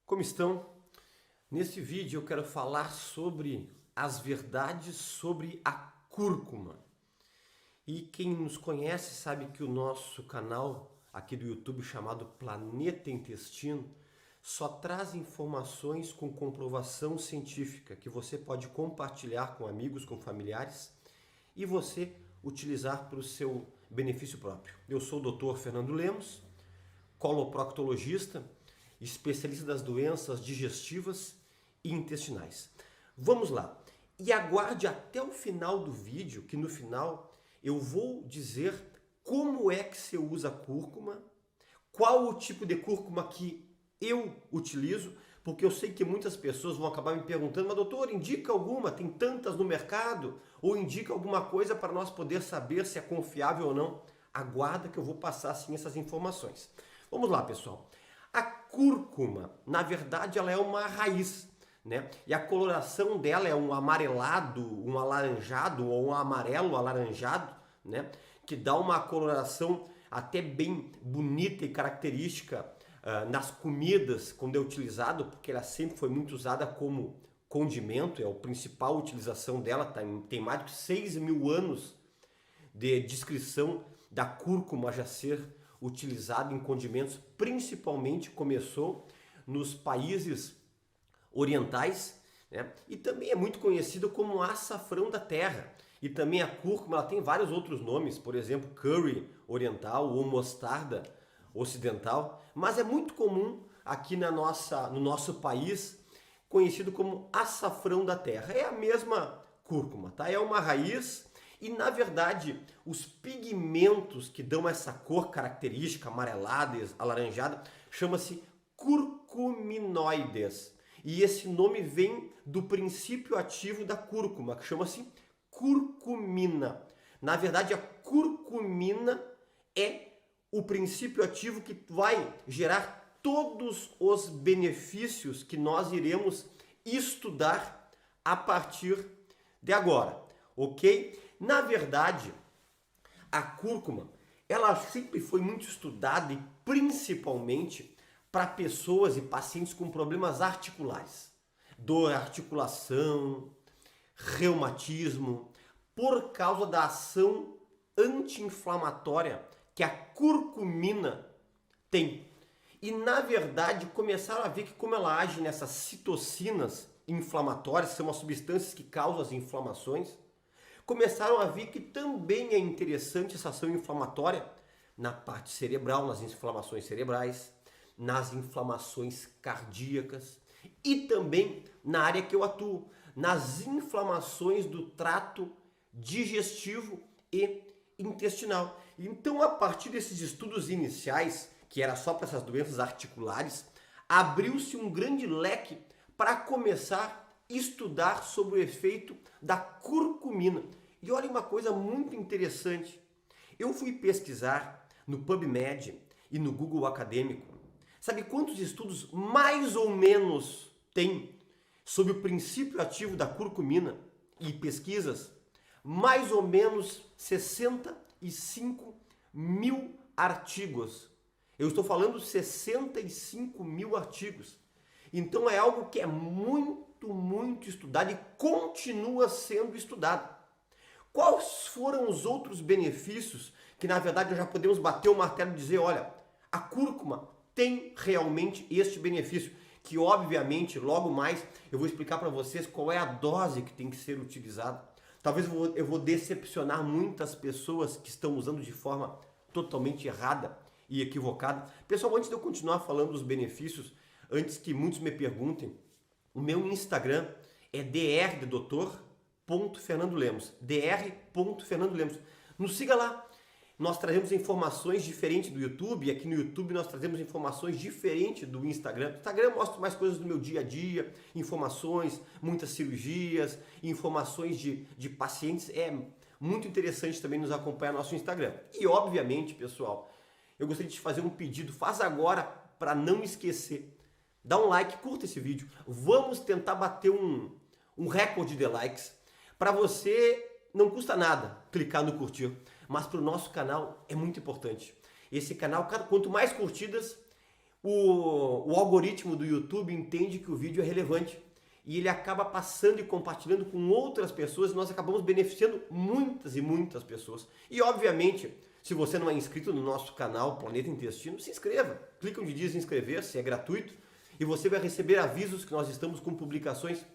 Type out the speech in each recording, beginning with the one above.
Como estão? Nesse vídeo eu quero falar sobre as verdades sobre a cúrcuma. E quem nos conhece sabe que o nosso canal aqui do YouTube chamado Planeta Intestino só traz informações com comprovação científica que você pode compartilhar com amigos, com familiares e você utilizar para o seu benefício próprio. Eu sou o Dr. Fernando Lemos, coloproctologista, especialista das doenças digestivas e intestinais. Vamos lá. E aguarde até o final do vídeo, que no final eu vou dizer como é que se usa a cúrcuma, qual o tipo de cúrcuma que eu utilizo, porque eu sei que muitas pessoas vão acabar me perguntando, mas doutor, indica alguma? Tem tantas no mercado? Ou indica alguma coisa para nós poder saber se é confiável ou não? Aguarda que eu vou passar sim essas informações. Vamos lá, pessoal. A cúrcuma, na verdade, ela é uma raiz, né? E a coloração dela é um amarelado, um alaranjado ou um amarelo alaranjado, né? Que dá uma coloração até bem bonita e característica nas comidas, quando é utilizado, porque ela sempre foi muito usada como condimento, é a principal utilização dela, tem mais de 6.000 anos de descrição da cúrcuma já ser utilizado em condimentos, principalmente começou nos países orientais, né? E também é muito conhecido como açafrão da terra. E também a cúrcuma ela tem vários outros nomes, por exemplo, curry oriental ou mostarda ocidental, mas é muito comum aqui no nosso país, conhecido como açafrão da terra. É a mesma cúrcuma, tá? É uma raiz. E na verdade, os pigmentos que dão essa cor característica amarelada, alaranjada, chama-se curcuminoides. E esse nome vem do princípio ativo da cúrcuma, que chama-se curcumina. Na verdade, a curcumina é o princípio ativo que vai gerar todos os benefícios que nós iremos estudar a partir de agora, ok? Na verdade, a cúrcuma, ela sempre foi muito estudada e principalmente para pessoas e pacientes com problemas articulares, dor, articulação, reumatismo, por causa da ação anti-inflamatória que a curcumina tem. E na verdade começaram a ver que como ela age nessas citocinas inflamatórias, que são as substâncias que causam as inflamações, começaram a ver que também é interessante essa ação inflamatória na parte cerebral, nas inflamações cerebrais, nas inflamações cardíacas e também na área que eu atuo, nas inflamações do trato digestivo e intestinal. Então, a partir desses estudos iniciais, que era só para essas doenças articulares, abriu-se um grande leque para começar a estudar sobre o efeito da curcumina. E olha uma coisa muito interessante. Eu fui pesquisar no PubMed e no Google Acadêmico. Sabe quantos estudos mais ou menos tem sobre o princípio ativo da curcumina e pesquisas? Mais ou menos 65.000 artigos. Eu estou falando 65.000 artigos. Então é algo que é muito estudado e continua sendo estudado. Quais foram os outros benefícios que na verdade já podemos bater o martelo e dizer, olha, a cúrcuma tem realmente este benefício, que obviamente logo mais eu vou explicar para vocês qual é a dose que tem que ser utilizada. Talvez eu vou decepcionar muitas pessoas que estão usando de forma totalmente errada e equivocada. Pessoal, antes de eu continuar falando dos benefícios, antes que muitos me perguntem, o meu Instagram é dr.fernandolemos, dr.fernandolemos. Nos siga lá. Nós trazemos informações diferentes do YouTube, e aqui no YouTube nós trazemos informações diferentes do Instagram. No Instagram eu mostro mais coisas do meu dia a dia, informações, muitas cirurgias, informações de pacientes. É muito interessante também nos acompanhar no nosso Instagram. E obviamente, pessoal, eu gostaria de te fazer um pedido, faz agora para não esquecer. Dá um like, curta esse vídeo. Vamos tentar bater um recorde de likes. Para você não custa nada clicar no curtir, mas para o nosso canal é muito importante. Esse canal, quanto mais curtidas, o algoritmo do YouTube entende que o vídeo é relevante e ele acaba passando e compartilhando com outras pessoas e nós acabamos beneficiando muitas e muitas pessoas. E obviamente, se você não é inscrito no nosso canal Planeta Intestino, se inscreva. Clica onde diz inscrever-se, é gratuito e você vai receber avisos que nós estamos com publicações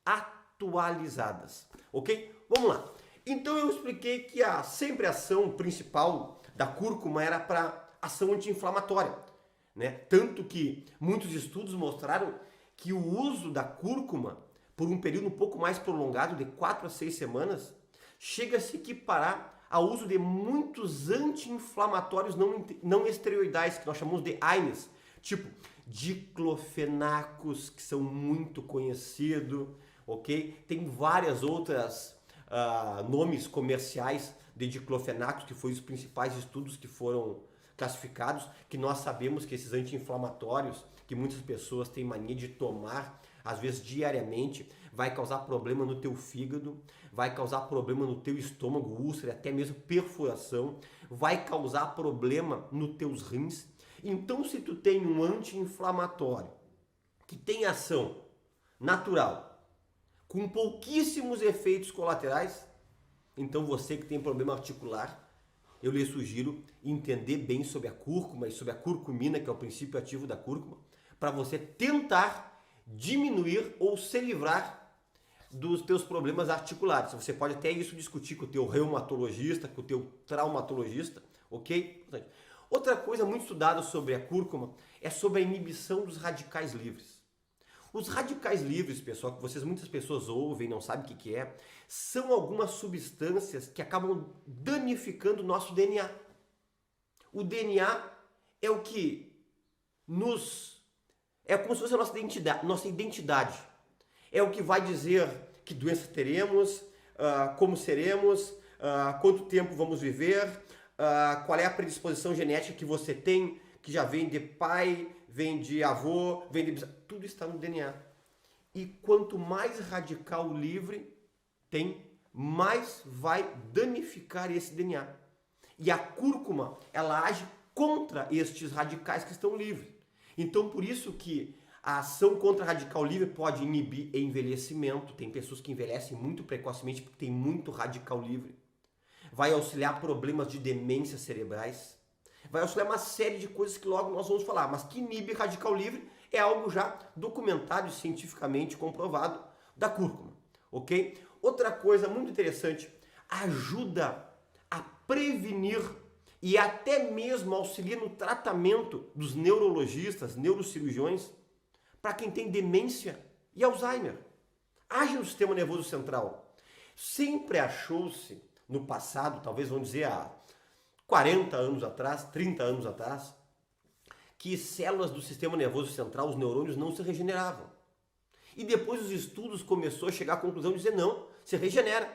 atualizadas, ok? Vamos lá. Então eu expliquei que sempre a ação principal da cúrcuma era para ação anti-inflamatória, né? Tanto que muitos estudos mostraram que o uso da cúrcuma por um período um pouco mais prolongado, de 4 a 6 semanas, chega a se equiparar ao uso de muitos anti-inflamatórios não esteroidais, que nós chamamos de AINES, tipo diclofenacos, que são muito conhecidos, ok? Tem várias outras nomes comerciais de diclofenacos, que foram os principais estudos que foram classificados, que nós sabemos que esses anti-inflamatórios, que muitas pessoas têm mania de tomar, às vezes diariamente, vai causar problema no teu fígado, vai causar problema no teu estômago, úlcera, até mesmo perfuração, vai causar problema nos teus rins. Então, se tu tem um anti-inflamatório que tem ação natural, com pouquíssimos efeitos colaterais, então você que tem problema articular, eu lhe sugiro entender bem sobre a cúrcuma e sobre a curcumina, que é o princípio ativo da cúrcuma, para você tentar diminuir ou se livrar dos teus problemas articulares. Você pode até isso discutir com o teu reumatologista, com o teu traumatologista, ok? Outra coisa muito estudada sobre a cúrcuma é sobre a inibição dos radicais livres. Os radicais livres, pessoal, que muitas pessoas ouvem e não sabem o que é, são algumas substâncias que acabam danificando o nosso DNA. O DNA é o que é como se fosse a nossa identidade. É o que vai dizer que doença teremos, como seremos, quanto tempo vamos viver, qual é a predisposição genética que você tem, que já vem de pai, vem de avô, vem de... Tudo está no DNA. E quanto mais radical livre tem, mais vai danificar esse DNA. E a cúrcuma, ela age contra estes radicais que estão livres. Então, por isso que a ação contra radical livre pode inibir envelhecimento. Tem pessoas que envelhecem muito precocemente porque tem muito radical livre. Vai auxiliar problemas de demência cerebrais. Vai auxiliar uma série de coisas que logo nós vamos falar. Mas que inibe radical livre é algo já documentado e cientificamente comprovado da cúrcuma. Ok? Outra coisa muito interessante, ajuda a prevenir e até mesmo auxilia no tratamento dos neurologistas, neurocirurgiões, para quem tem demência e Alzheimer. Age no sistema nervoso central. Sempre achou-se no passado, talvez vamos dizer há 40 anos atrás, 30 anos atrás, que células do sistema nervoso central, os neurônios, não se regeneravam. E depois os estudos começaram a chegar à conclusão de dizer não, se regenera.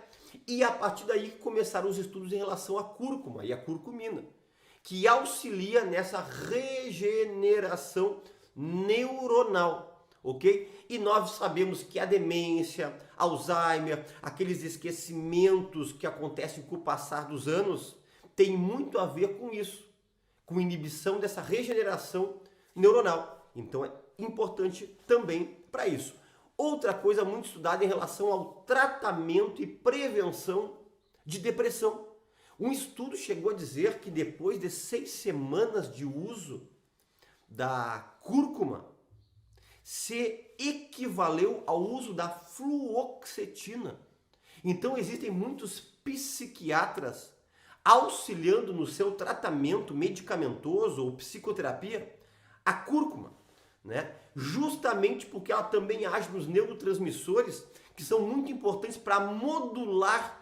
E a partir daí começaram os estudos em relação à cúrcuma e à curcumina, que auxilia nessa regeneração neuronal, ok? E nós sabemos que a demência, Alzheimer, aqueles esquecimentos que acontecem com o passar dos anos, tem muito a ver com isso, com inibição dessa regeneração neuronal. Então é importante também para isso. Outra coisa muito estudada em relação ao tratamento e prevenção de depressão. Um estudo chegou a dizer que depois de 6 semanas de uso da cúrcuma, se equivaleu ao uso da fluoxetina. Então existem muitos psiquiatras auxiliando no seu tratamento medicamentoso ou psicoterapia a cúrcuma, né? Justamente porque ela também age nos neurotransmissores que são muito importantes para modular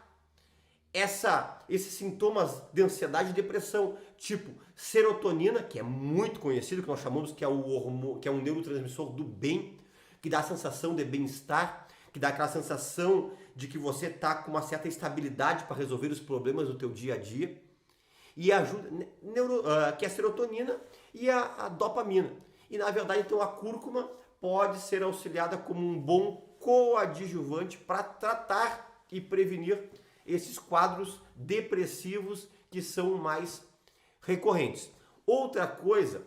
esses sintomas de ansiedade e depressão, tipo serotonina, que é muito conhecido, que nós chamamos que é um neurotransmissor do bem, que dá a sensação de bem-estar, que dá aquela sensação de que você está com uma certa estabilidade para resolver os problemas do teu dia a dia, e ajuda, que é a serotonina e a dopamina. E na verdade, então, a cúrcuma pode ser auxiliada como um bom coadjuvante para tratar e prevenir esses quadros depressivos que são mais recorrentes. Outra coisa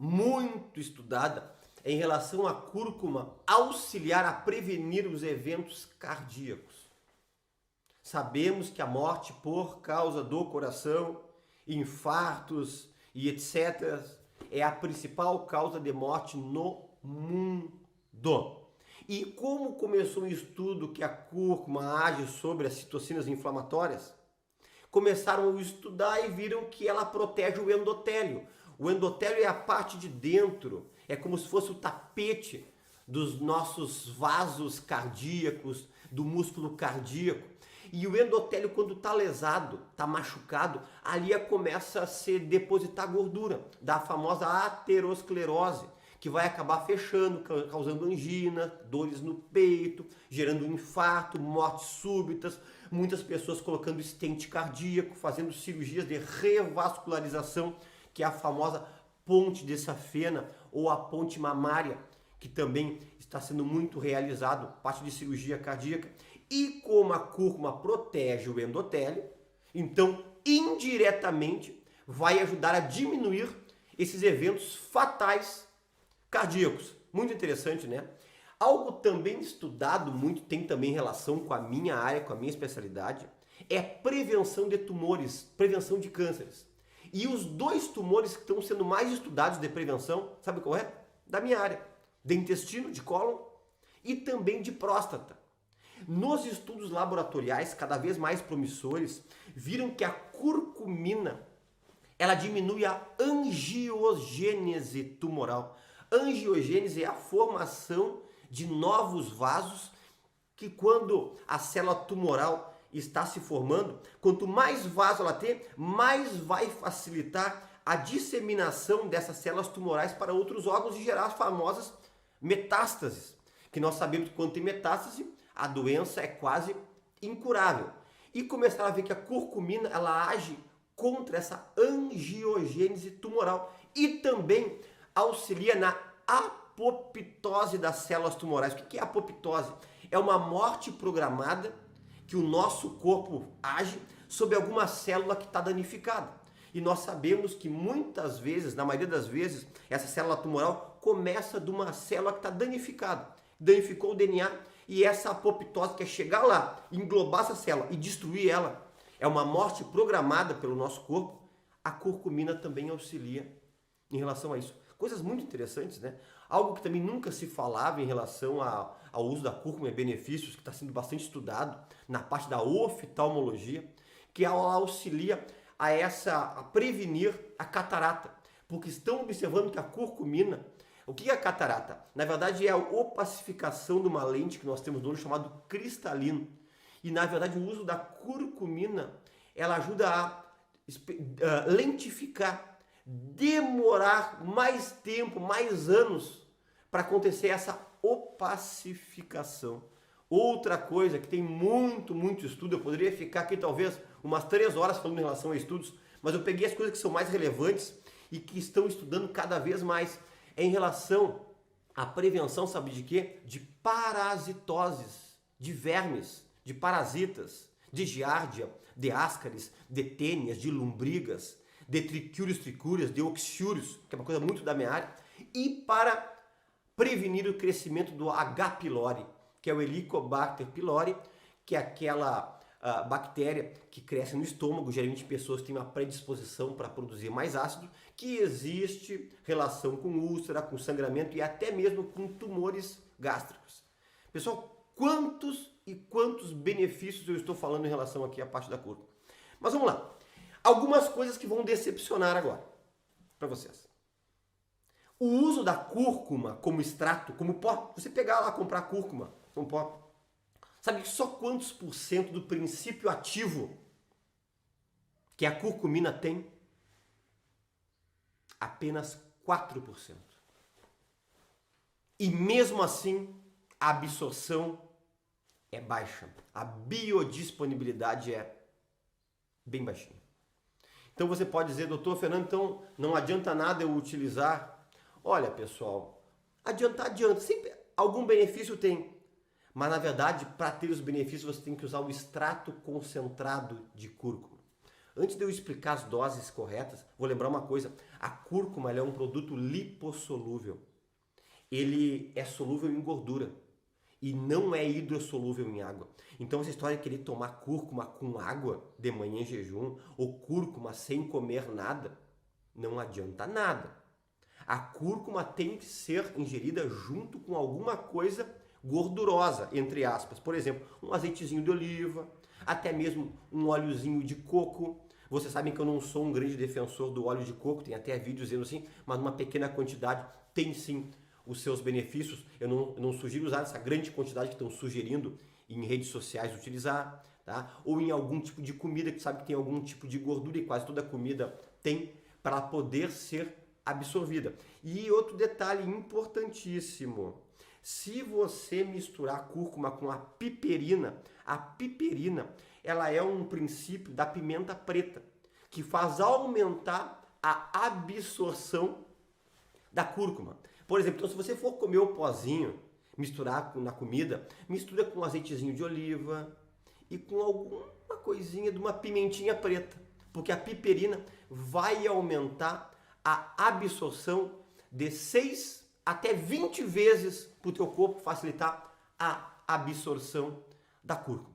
muito estudada em relação à cúrcuma auxiliar a prevenir os eventos cardíacos. Sabemos que a morte por causa do coração, infartos e etc. é a principal causa de morte no mundo. E como começou um estudo que a cúrcuma age sobre as citocinas inflamatórias, começaram a estudar e viram que ela protege o endotélio. O endotélio é a parte de dentro, é como se fosse o tapete dos nossos vasos cardíacos, do músculo cardíaco. E o endotélio, quando está lesado, está machucado, ali começa a se depositar gordura, da famosa aterosclerose, que vai acabar fechando, causando angina, dores no peito, gerando infarto, mortes súbitas, muitas pessoas colocando stent cardíaco, fazendo cirurgias de revascularização, que é a famosa ponte de safena ou a ponte mamária, que também está sendo muito realizado, parte de cirurgia cardíaca. E como a cúrcuma protege o endotélio, então indiretamente vai ajudar a diminuir esses eventos fatais cardíacos. Muito interessante, né? Algo também estudado muito, tem também relação com a minha área, com a minha especialidade, é prevenção de tumores, prevenção de cânceres. E os dois tumores que estão sendo mais estudados de prevenção, sabe qual é? Da minha área, de intestino, de cólon e também de próstata. Nos estudos laboratoriais, cada vez mais promissores, viram que a curcumina, ela diminui a angiogênese tumoral. Angiogênese é a formação de novos vasos que, quando a célula tumoral está se formando, quanto mais vaso ela tem, mais vai facilitar a disseminação dessas células tumorais para outros órgãos e gerar as famosas metástases, que nós sabemos que quando tem metástase, a doença é quase incurável. E começaram a ver que a curcumina, ela age contra essa angiogênese tumoral e também auxilia na apoptose das células tumorais. O que é apoptose? É uma morte programada que o nosso corpo age sobre alguma célula que está danificada. E nós sabemos que muitas vezes, na maioria das vezes, essa célula tumoral começa de uma célula que está danificada. Danificou o DNA e essa apoptose, que é chegar lá, englobar essa célula e destruir ela, é uma morte programada pelo nosso corpo. A curcumina também auxilia em relação a isso. Coisas muito interessantes, né? Algo que também nunca se falava em relação ao uso da cúrcuma e benefícios, que está sendo bastante estudado na parte da oftalmologia, que ela auxilia a prevenir a catarata. Porque estão observando que a curcumina, o que é a catarata? Na verdade é a opacificação de uma lente que nós temos no olho chamado cristalino. E na verdade o uso da curcumina, ela ajuda a lentificar, demorar mais tempo, mais anos para acontecer essa opacificação. Outra coisa que tem muito estudo, eu poderia ficar aqui talvez umas 3 horas falando em relação a estudos, mas eu peguei as coisas que são mais relevantes e que estão estudando cada vez mais em relação à prevenção, sabe de quê? De parasitoses, de vermes, de parasitas, de giardia, de ascaris, de tênias, de lombrigas, de tricúrios, de oxúrios, que é uma coisa muito da minha área, e para prevenir o crescimento do H. pylori, que é o Helicobacter pylori, que é aquela bactéria que cresce no estômago, geralmente pessoas que têm uma predisposição para produzir mais ácido, que existe relação com úlcera, com sangramento e até mesmo com tumores gástricos. Pessoal, quantos benefícios eu estou falando em relação aqui à parte da cúrcuma. Mas vamos lá. Algumas coisas que vão decepcionar agora para vocês. O uso da cúrcuma como extrato, como pó, você pegar lá, comprar cúrcuma como pó, sabe só quantos % do princípio ativo que a curcumina tem? Apenas 4%. E mesmo assim, a absorção é baixa. A biodisponibilidade é bem baixinha. Então você pode dizer, doutor Fernando, então não adianta nada eu utilizar. Olha, pessoal, adianta. Sempre algum benefício tem. Mas, na verdade, para ter os benefícios, você tem que usar o extrato concentrado de cúrcuma. Antes de eu explicar as doses corretas, vou lembrar uma coisa. A cúrcuma é um produto lipossolúvel. Ele é solúvel em gordura e não é hidrossolúvel em água. Então essa história de querer tomar cúrcuma com água de manhã em jejum ou cúrcuma sem comer nada, não adianta nada. A cúrcuma tem que ser ingerida junto com alguma coisa gordurosa, entre aspas. Por exemplo, um azeitezinho de oliva, até mesmo um óleozinho de coco. Vocês sabem que eu não sou um grande defensor do óleo de coco, tem até vídeos dizendo assim, mas numa pequena quantidade tem sim os seus benefícios. Eu não sugiro usar essa grande quantidade que estão sugerindo em redes sociais utilizar, tá? Ou em algum tipo de comida que sabe que tem algum tipo de gordura e quase toda comida tem para poder ser absorvida. E outro detalhe importantíssimo, se você misturar cúrcuma com a piperina ela é um princípio da pimenta preta, que faz aumentar a absorção da cúrcuma. Por exemplo, então, se você for comer o pozinho, misturar na comida, mistura com um azeitezinho de oliva e com alguma coisinha de uma pimentinha preta, porque a piperina vai aumentar a absorção de 6 até 20 vezes para o teu corpo facilitar a absorção da cúrcuma.